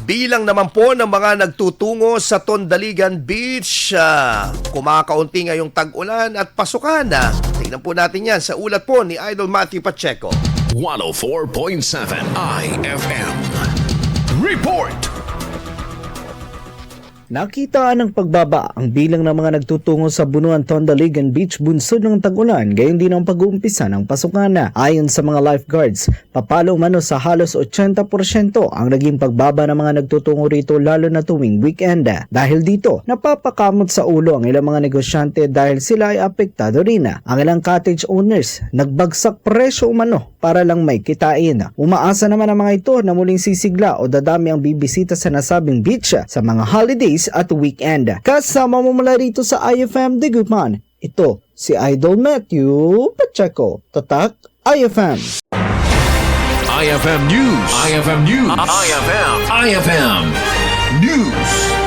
Bilang naman po ng mga nagtutungo sa Tondaligan Beach, kumakaunti ngayong Tag-Ulan at Pasukan. Tingnan po natin yan sa ulat po ni Idol Matthew Pacheco. 104.7 IFM Report. Nakitaan ng pagbaba ang bilang ng mga nagtutungo sa Bonuan Tondaligan Beach bunsod ng Tag-Ulan, gayon din ang pag-uumpisa ng Pasukan. Ayon sa mga lifeguards, papalo umano sa halos 80% ang naging pagbaba ng mga nagtutungo rito lalo na tuwing weekend. Dahil dito, napapakamot sa ulo ang ilang mga negosyante dahil sila ay apektado rin. Ang ilang cottage owners, nagbagsak presyo umano para lang may kitain. Umaasa naman ang mga ito na muling sisigla o dadami ang bibisita sa nasabing beach sa mga holidays at weekend. Kasama mo mula rito sa IFM Diguman, ito si Idol Matthew Pacheco, Tatak IFM. IFM News. IFM News. IFM News.